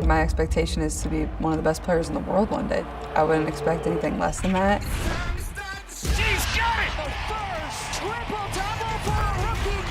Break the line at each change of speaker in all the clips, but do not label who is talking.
My expectation is to be one of the best players in the world one day. I wouldn't expect anything less than that.
She's got it! The first triple-double for a rookie!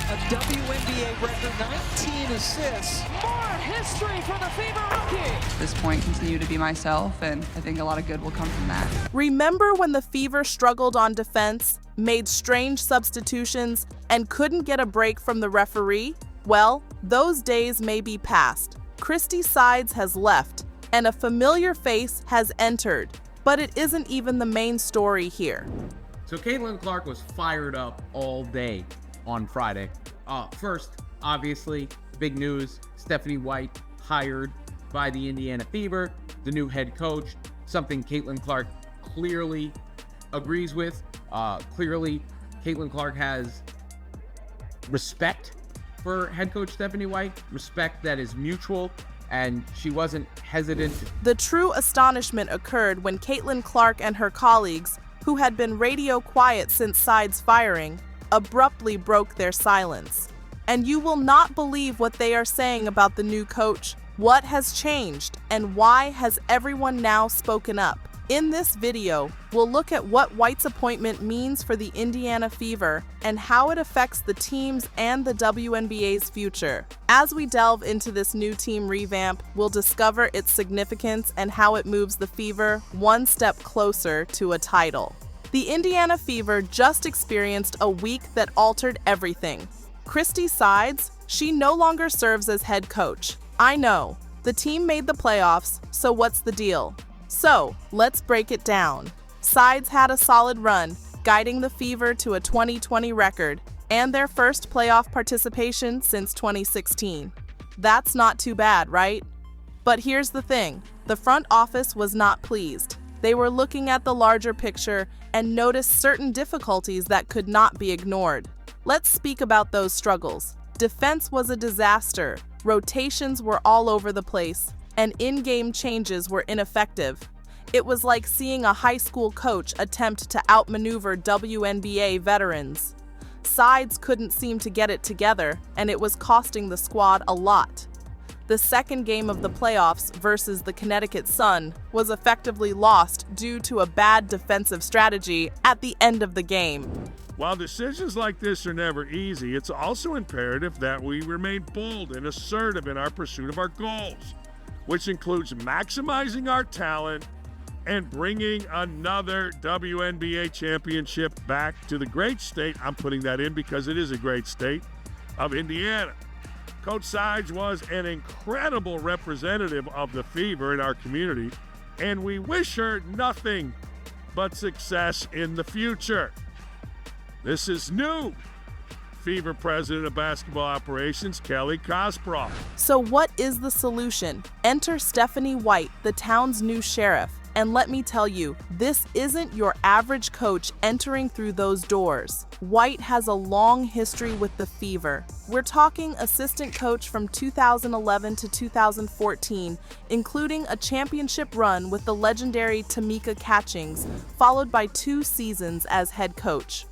A WNBA record, 19 assists. More history for the Fever rookie!
At this point, continue to be myself, and I think a lot of good will come from that.
Remember when the Fever struggled on defense, made strange substitutions, and couldn't get a break from the referee? Well, those days may be past. Christy Sides has left, and a familiar face has entered. But it isn't even the main story here.
So Caitlin Clark was fired up all day on Friday. First, obviously, big news, Stephanie White hired by the Indiana Fever, the new head coach, something Caitlin Clark clearly agrees with. Clearly, Caitlin Clark has respect for head coach Stephanie White, respect that is mutual, and she wasn't hesitant.
The true astonishment occurred when Caitlin Clark and her colleagues, who had been radio quiet since Sides' firing, abruptly broke their silence. And you will not believe what they are saying about the new coach. What has changed, and why has everyone now spoken up? In this video, we'll look at what White's appointment means for the Indiana Fever and how it affects the team's and the WNBA's future. As we delve into this new team revamp, we'll discover its significance and how it moves the Fever one step closer to a title. The Indiana Fever just experienced a week that altered everything. Christy Sides, she no longer serves as head coach. I know, the team made the playoffs, so what's the deal? So, let's break it down. Sides had a solid run, guiding the Fever to a 2020 record and their first playoff participation since 2016. That's not too bad, right? But here's the thing, the front office was not pleased. They were looking at the larger picture and noticed certain difficulties that could not be ignored. Let's speak about those struggles. Defense was a disaster, rotations were all over the place, and in-game changes were ineffective. It was like seeing a high school coach attempt to outmaneuver WNBA veterans. Sides couldn't seem to get it together, and it was costing the squad a lot. The second game of the playoffs versus the Connecticut Sun was effectively lost due to a bad defensive strategy at the end of the game.
While decisions like this are never easy, it's also imperative that we remain bold and assertive in our pursuit of our goals, which includes maximizing our talent and bringing another WNBA championship back to the great state, I'm putting that in because it is a great state, of Indiana. Coach Sides was an incredible representative of the Fever in our community, and we wish her nothing but success in the future. This is new Fever President of Basketball Operations, Kelly Kasparov.
So what is the solution? Enter Stephanie White, the town's new sheriff. And let me tell you, this isn't your average coach entering through those doors. White has a long history with the Fever. We're talking assistant coach from 2011 to 2014, including a championship run with the legendary Tamika Catchings, followed by 2 seasons as head coach.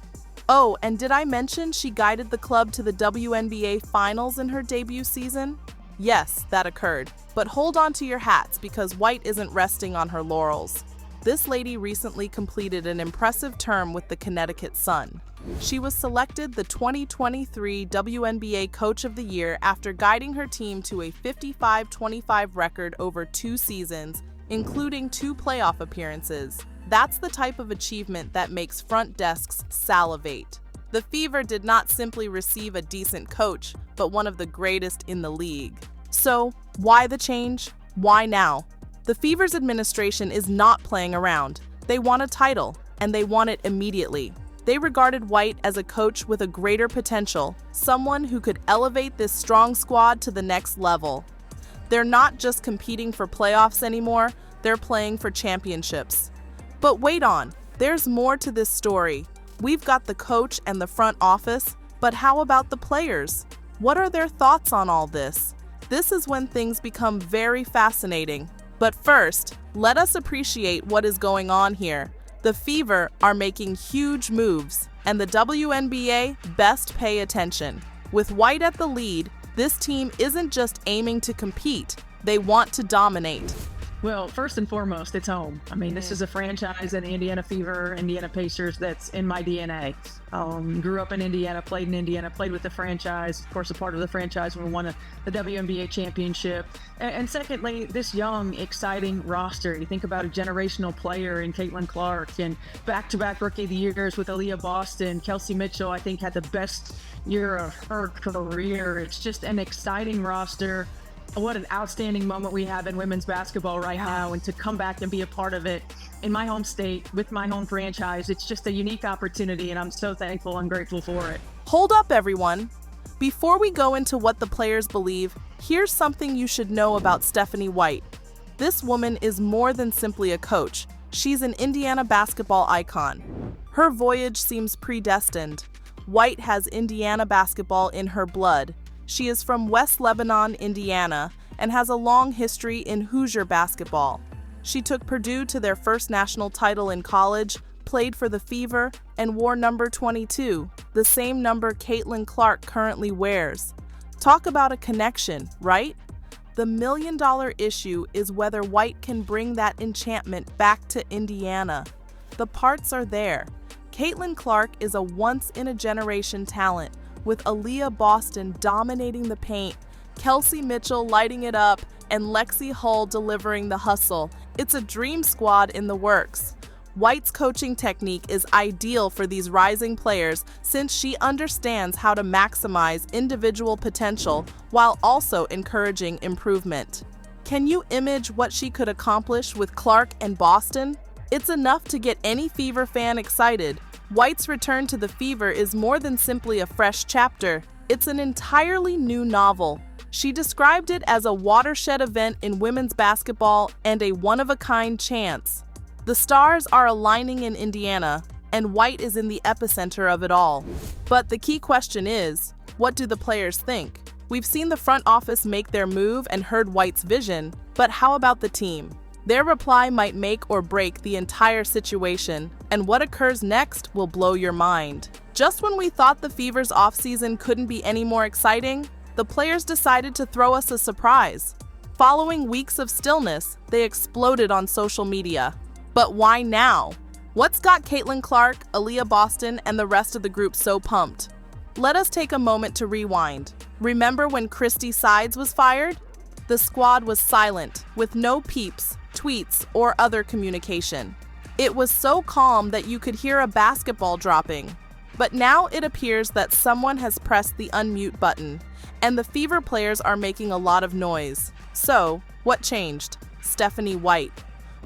Oh, and did I mention she guided the club to the WNBA Finals in her debut season? Yes, that occurred. But hold on to your hats because White isn't resting on her laurels. This lady recently completed an impressive term with the Connecticut Sun. She was selected the 2023 WNBA Coach of the Year after guiding her team to a 55-25 record over 2 seasons, including 2 playoff appearances. That's the type of achievement that makes front desks salivate. The Fever did not simply receive a decent coach, but one of the greatest in the league. So, why the change? Why now? The Fever's administration is not playing around. They want a title, and they want it immediately. They regarded White as a coach with a greater potential, someone who could elevate this strong squad to the next level. They're not just competing for playoffs anymore, they're playing for championships. But wait on, there's more to this story. We've got the coach and the front office, but how about the players? What are their thoughts on all this? This is when things become very fascinating. But first, let us appreciate what is going on here. The Fever are making huge moves, and the WNBA best pay attention. With White at the lead, This team isn't just aiming to compete, they want to dominate.
Well, first and foremost, it's home. I mean, this is a franchise in the Indiana Fever, Indiana Pacers that's in my DNA. Grew up in Indiana, played with the franchise, of course, a part of the franchise when we won the WNBA championship. And secondly, this young, exciting roster. You think about a generational player in Caitlin Clark and back-to-back Rookie of the Years with Aaliyah Boston. Kelsey Mitchell, I think, had the best year of her career. It's just an exciting roster. What an outstanding moment we have in women's basketball right now, and to come back and be a part of it in my home state with my home franchise, it's just a unique opportunity, and I'm so thankful and grateful for it.
Hold up, everyone. Before we go into what the players believe, here's something you should know about Stephanie White. This woman is more than simply a coach. She's an Indiana basketball icon. Her voyage seems predestined. White has Indiana basketball in her blood. She is from West Lebanon, Indiana, and has a long history in Hoosier basketball. She took Purdue to their first national title in college, played for the Fever, and wore number 22, the same number Caitlin Clark currently wears. Talk about a connection, right? The million-dollar issue is whether White can bring that enchantment back to Indiana. The parts are there. Caitlin Clark is a once-in-a-generation talent, with Aaliyah Boston dominating the paint, Kelsey Mitchell lighting it up, and Lexi Hull delivering the hustle. It's a dream squad in the works. White's coaching technique is ideal for these rising players since she understands how to maximize individual potential while also encouraging improvement. Can you imagine what she could accomplish with Clark and Boston? It's enough to get any Fever fan excited. White's return to the Fever is more than simply a fresh chapter. It's an entirely new novel. She described it as a watershed event in women's basketball and a one-of-a-kind chance. The stars are aligning in Indiana, and White is in the epicenter of it all. But the key question is, what do the players think? We've seen the front office make their move and heard White's vision, but how about the team? Their reply might make or break the entire situation, and what occurs next will blow your mind. Just when we thought the Fever's offseason couldn't be any more exciting, the players decided to throw us a surprise. Following weeks of stillness, they exploded on social media. But why now? What's got Caitlin Clark, Aaliyah Boston, and the rest of the group so pumped? Let us take a moment to rewind. Remember when Christy Sides was fired? The squad was silent, with no peeps, tweets, or other communication. It was so calm that you could hear a basketball dropping. But now it appears that someone has pressed the unmute button, and the Fever players are making a lot of noise. So, what changed? Stephanie White.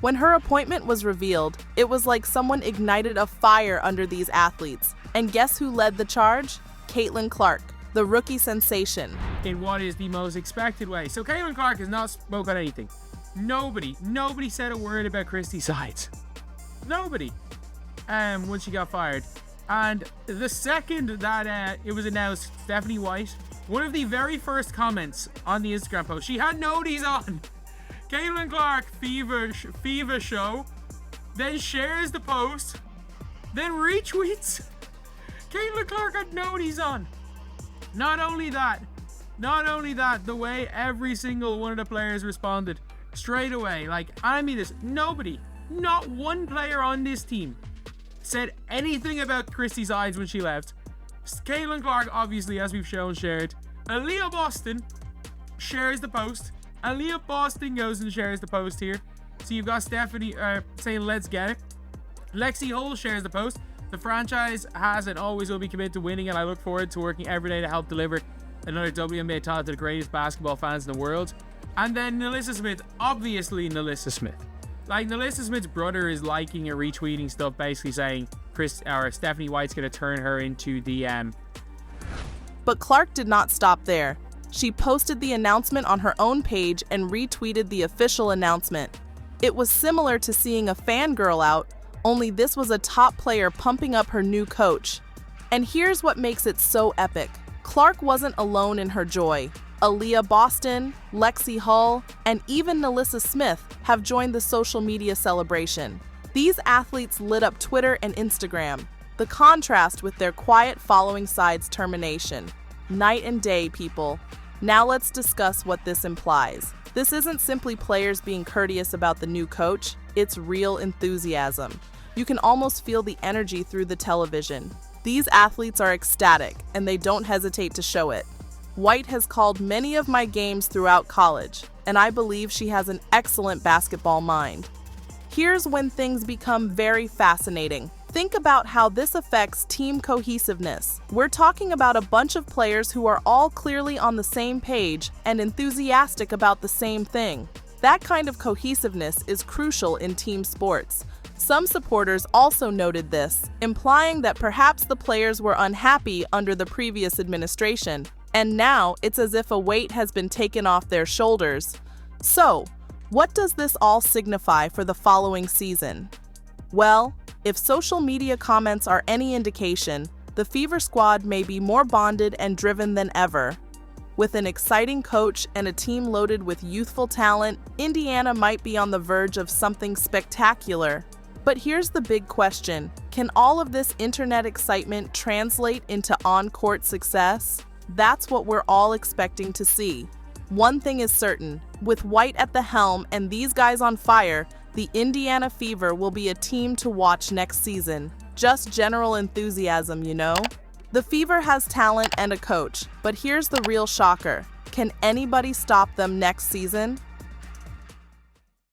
When her appointment was revealed, it was like someone ignited a fire under these athletes. And guess who led the charge? Caitlin Clark, the rookie sensation.
In what is the most expected way. So Caitlin Clark has not spoken anything. Nobody said a word about Christy Sides. Nobody. When she got fired. And the second that it was announced, Stephanie White, one of the very first comments on the Instagram post, she had noties on. Caitlin Clark Fever show, then shares the post, then retweets. Caitlin Clark had noties on. Not only that, the way every single one of the players responded straight away. Like, I mean this, nobody, not one player on this team said anything about Christy Sides when she left. Caitlin Clark, obviously, as we've shown, shared. Aaliyah Boston shares the post. Aaliyah Boston goes and shares the post here. So you've got Stephanie saying, let's get it. Lexi Hull shares the post. The franchise has and always will be committed to winning, and I look forward to working every day to help deliver another WNBA title to the greatest basketball fans in the world. And then Nalissa Smith, obviously Nalissa Smith. Like, Nalissa Smith's brother is liking or retweeting stuff basically saying Stephanie White's going to turn her into the...
But Clark did not stop there. She posted the announcement on her own page and retweeted the official announcement. It was similar to seeing a fangirl out, only this was a top player pumping up her new coach. And here's what makes it so epic. Clark wasn't alone in her joy. Aaliyah Boston, Lexi Hull, and even Nalissa Smith have joined the social media celebration. These athletes lit up Twitter and Instagram. The contrast with their quiet following Sides termination. Night and day, people. Now let's discuss what this implies. This isn't simply players being courteous about the new coach, it's real enthusiasm. You can almost feel the energy through the television. These athletes are ecstatic, and they don't hesitate to show it. White has called many of my games throughout college, and I believe she has an excellent basketball mind. Here's when things become very fascinating. Think about how this affects team cohesiveness. We're talking about a bunch of players who are all clearly on the same page and enthusiastic about the same thing. That kind of cohesiveness is crucial in team sports. Some supporters also noted this, implying that perhaps the players were unhappy under the previous administration, and now it's as if a weight has been taken off their shoulders. So, what does this all signify for the following season? Well, if social media comments are any indication, the Fever squad may be more bonded and driven than ever. With an exciting coach and a team loaded with youthful talent, Indiana might be on the verge of something spectacular. But here's the big question: can all of this internet excitement translate into on-court success? That's what we're all expecting to see. One thing is certain, with White at the helm and these guys on fire, the Indiana Fever will be a team to watch next season. Just general enthusiasm, you know? The Fever has talent and a coach, but here's the real shocker. Can anybody stop them next season?